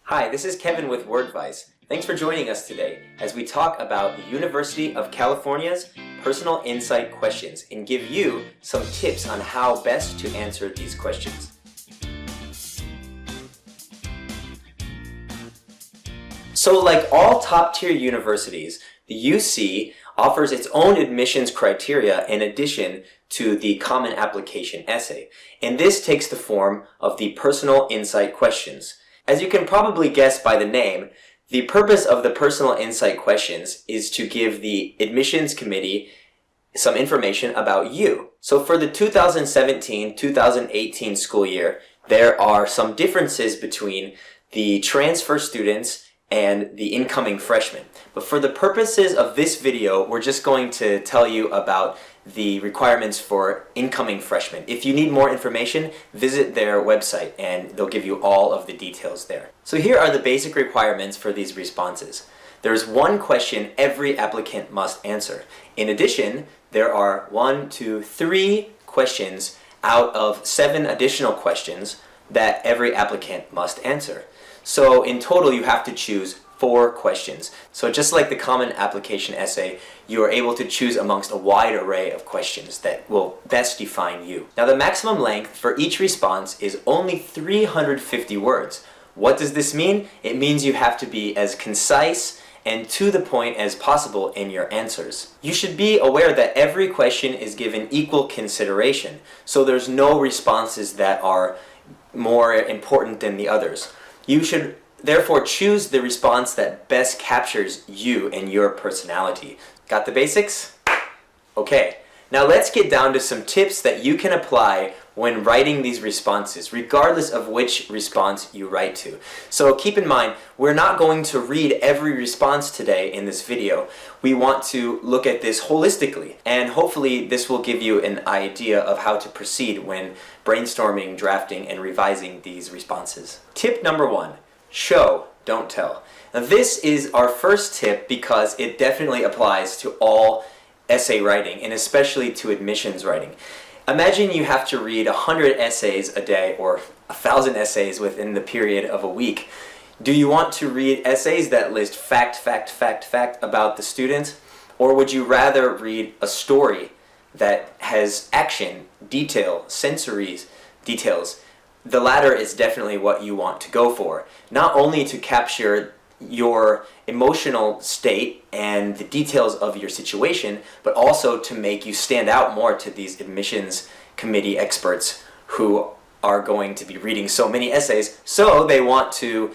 Hi, this is Kevin with Wordvice. Thanks for joining us today as we talk about the University of California's personal insight questions and give you some tips on how best to answer these questions. So like all top-tier universities, the UC offers its own admissions criteria in addition to the common application essay, and this takes the form of the personal insight questions. As you can probably guess by the name, the purpose of the personal insight questions is to give the admissions committee some information about you. So for the 2017-2018 school year, there are some differences between the transfer students and the incoming freshmen. But for the purposes of this video, we're just going to tell you about the requirements for incoming freshmen. If you need more information, visit their website and they'll give you all of the details there. So here are the basic requirements for these responses. There's one question every applicant must answer. In addition, there are 3 questions out of 7 additional questions that every applicant must answer. So in total, you have to choose 4 questions. So just like the common application essay, you are able to choose amongst a wide array of questions that will best define you. Now the maximum length for each response is only 350 words. What does this mean? It means you have to be as concise and to the point as possible in your answers. You should be aware that every question is given equal consideration, so there's no responses that are more important than the others. You should therefore choose the response that best captures you and your personality. Got the basics? Okay, now let's get down to some tips that you can apply when writing these responses, regardless of which response you write to. So keep in mind, we're not going to read every response today in this video. We want to look at this holistically, and hopefully this will give you an idea of how to proceed when brainstorming, drafting, and revising these responses. Tip number 1, show, don't tell. Now this is our first tip because it definitely applies to all essay writing, and especially to admissions writing. Imagine you have to read 100 essays a day or 1,000 essays within the period of a week. Do you want to read essays that list fact about the student? Or would you rather read a story that has action, detail, sensory details? The latter is definitely what you want to go for. Not only to capture your emotional state and the details of your situation, but also to make you stand out more to these admissions committee experts who are going to be reading so many essays, so they want to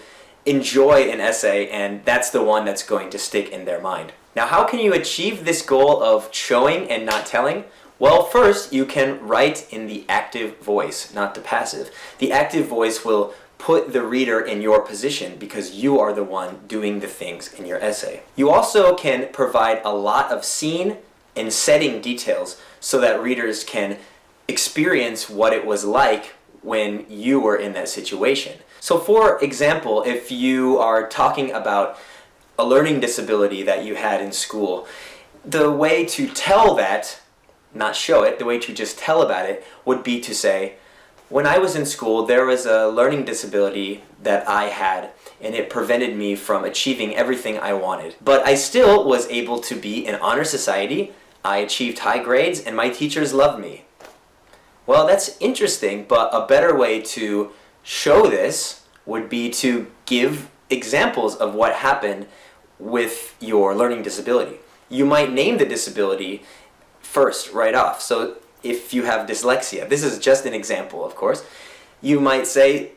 enjoy an essay, and that's the one that's going to stick in their mind. Now, how can you achieve this goal of showing and not telling? Well, first, you can write in the active voice, not the passive. The active voice will put the reader in your position because you are the one doing the things in your essay. You also can provide a lot of scene and setting details so that readers can experience what it was like when you were in that situation. So for example, if you are talking about a learning disability that you had in school, the way to tell that, not show it, the way to just tell about it would be to say, when I was in school, there was a learning disability that I had, and it prevented me from achieving everything I wanted. But I still was able to be in honor society, I achieved high grades, and my teachers loved me. Well, that's interesting, but a better way to show this would be to give examples of what happened with your learning disability. You might name the disability first, right off. So if you have dyslexia, this is just an example, of course, you might say,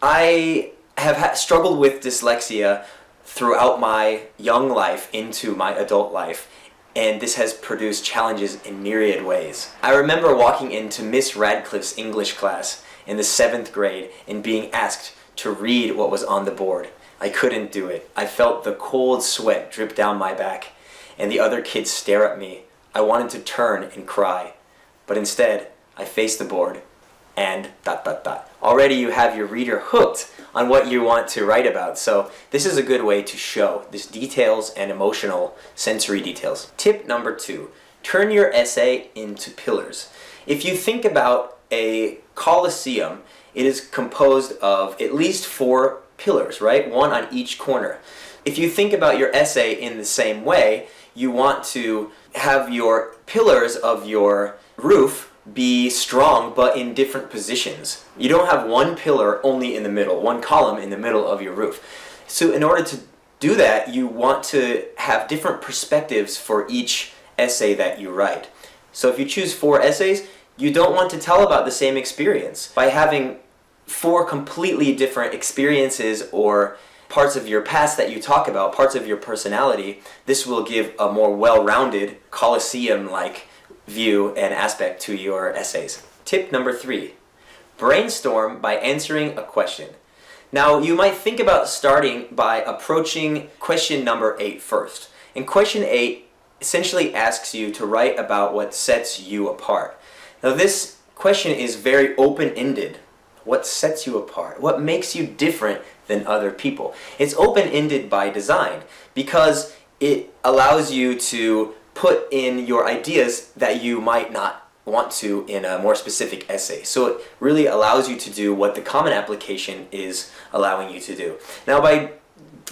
I have struggled with dyslexia throughout my young life into my adult life, and this has produced challenges in myriad ways. I remember walking into Miss Radcliffe's English class in the 7th grade and being asked to read what was on the board. I couldn't do it. I felt the cold sweat drip down my back, and the other kids stare at me. I wanted to turn and cry. But instead, I faced the board and ... Already you have your reader hooked on what you want to write about. So this is a good way to show these details and emotional sensory details. Tip number 2, turn your essay into pillars. If you think about a coliseum, it is composed of at least 4 pillars, right? One on each corner. If you think about your essay in the same way, you want to have your pillars of your roof be strong but in different positions. You don't have one pillar only in the middle, one column in the middle of your roof. So in order to do that, you want to have different perspectives for each essay that you write. So if you choose 4 essays, you don't want to tell about the same experience. By having 4 completely different experiences or parts of your past that you talk about, parts of your personality, this will give a more well-rounded, Colosseum-like view and aspect to your essays. Tip number 3, brainstorm by answering a question. Now, you might think about starting by approaching question number 8 first. And question 8 essentially asks you to write about what sets you apart. Now, this question is very open-ended. What sets you apart? What makes you different than other people? It's open-ended by design because it allows you to put in your ideas that you might not want to in a more specific essay. So it really allows you to do what the common application is allowing you to do. Now, by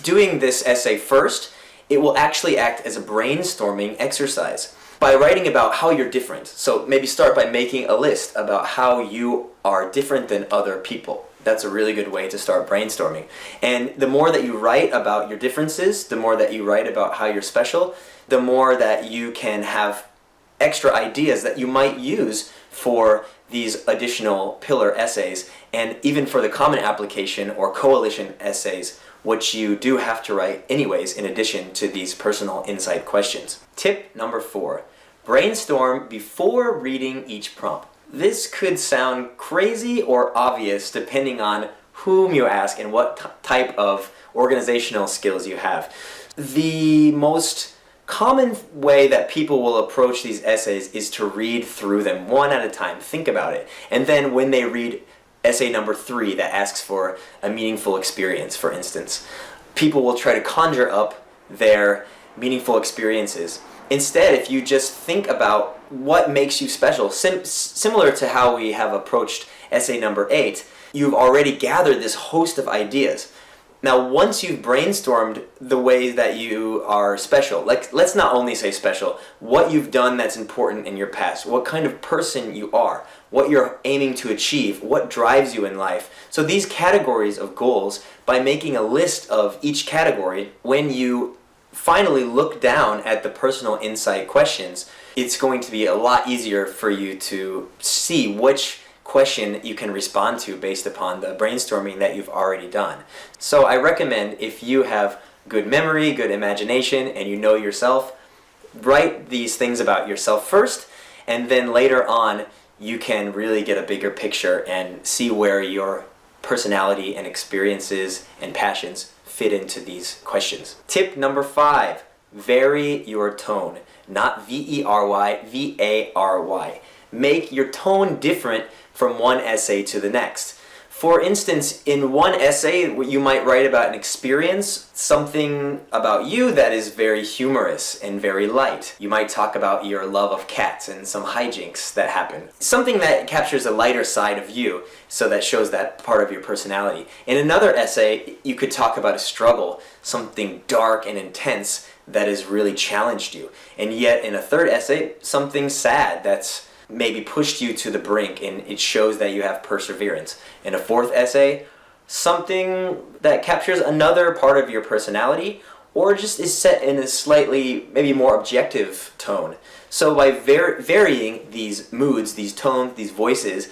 doing this essay first, it will actually act as a brainstorming exercise by writing about how you're different. So maybe start by making a list about how you are different than other people. That's a really good way to start brainstorming. And the more that you write about your differences, the more that you write about how you're special, the more that you can have extra ideas that you might use for these additional pillar essays, and even for the common application or coalition essays, which you do have to write anyways in addition to these personal insight questions. Tip number 4, brainstorm before reading each prompt. This could sound crazy or obvious depending on whom you ask and what type of organizational skills you have. The most common way that people will approach these essays is to read through them one at a time. Think about it. And then when they read essay number 3 that asks for a meaningful experience, for instance, people will try to conjure up their meaningful experiences. Instead, if you just think about what makes you special, similar to how we have approached essay number 8, you've already gathered this host of ideas. Now, once you've brainstormed the ways that you are special, like let's not only say special, what you've done that's important in your past, what kind of person you are, what you're aiming to achieve, what drives you in life. So these categories of goals, by making a list of each category, when you finally look down at the personal insight questions, it's going to be a lot easier for you to see which question you can respond to based upon the brainstorming that you've already done. So I recommend, if you have good memory, good imagination, and you know yourself, write these things about yourself first, and then later on you can really get a bigger picture and see where your personality and experiences and passions fit into these questions. Tip number 5, vary your tone. Not V-E-R-Y, V-A-R-Y. Make your tone different from one essay to the next. For instance, in one essay, you might write about an experience, something about you that is very humorous and very light. You might talk about your love of cats and some hijinks that happen. Something that captures a lighter side of you, so that shows that part of your personality. In another essay, you could talk about a struggle, something dark and intense that has really challenged you. And yet, in a third essay, something sad that's maybe pushed you to the brink, and it shows that you have perseverance. In a fourth essay, something that captures another part of your personality, or just is set in a slightly, maybe more objective tone. So by varying these moods, these tones, these voices,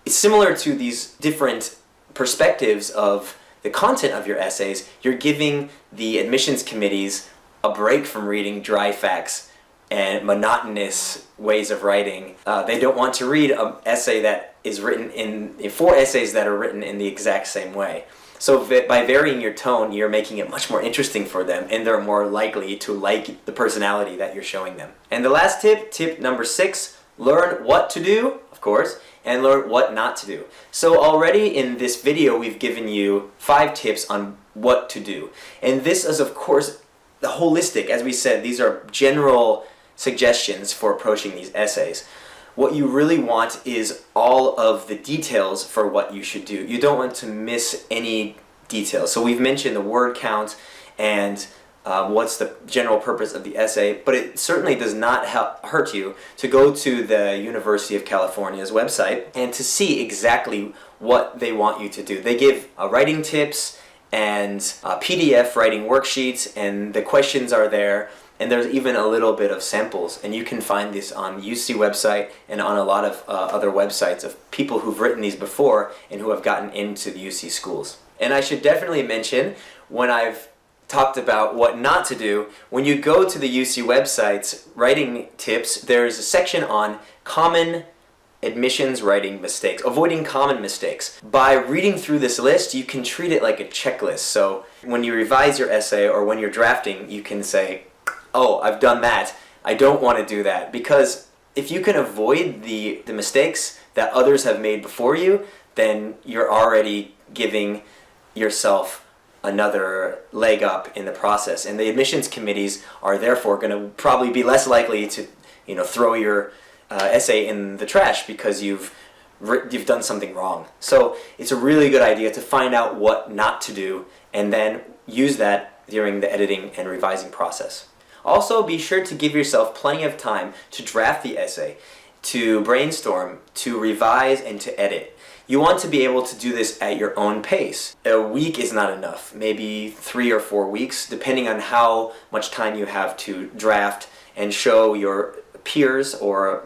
it's similar to these different perspectives of the content of your essays. You're giving the admissions committees a break from reading dry facts and monotonous ways of writing. They don't want to read an essay that is written in 4 essays that are written in the exact same way. So by varying your tone, you're making it much more interesting for them, and they're more likely to like the personality that you're showing them. And the last tip, tip number 6, learn what to do, of course, and learn what not to do. So already in this video, we've given you 5 tips on what to do. And this is, of course, the holistic. As we said, these are general suggestions for approaching these essays. What you really want is all of the details for what you should do. You don't want to miss any details. So we've mentioned the word count and what's the general purpose of the essay, but it certainly does not hurt you to go to the University of California's website and to see exactly what they want you to do. They give writing tips and PDF writing worksheets, and the questions are there, and there's even a little bit of samples, and you can find this on the UC website and on a lot of other websites of people who've written these before and who have gotten into the UC schools. And I should definitely mention, when I've talked about what not to do, when you go to the UC website's writing tips, there's a section on common admissions writing mistakes, avoiding common mistakes. By reading through this list, you can treat it like a checklist. So when you revise your essay or when you're drafting, you can say, oh, I've done that. I don't want to do that. Because if you can avoid the mistakes that others have made before you, then you're already giving yourself another leg up in the process. And the admissions committees are therefore going to probably be less likely to, throw your essay in the trash because you've done something wrong. So it's a really good idea to find out what not to do and then use that during the editing and revising process. Also, be sure to give yourself plenty of time to draft the essay, to brainstorm, to revise, and to edit. You want to be able to do this at your own pace. A week is not enough, maybe 3 or 4 weeks, depending on how much time you have to draft and show your peers or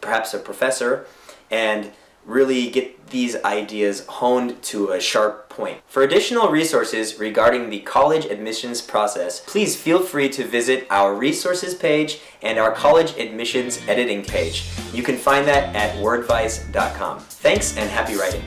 perhaps a professor and really get these ideas honed to a sharp point. For additional resources regarding the college admissions process, please feel free to visit our resources page and our college admissions editing page. You can find that at wordvice.com. Thanks and happy writing.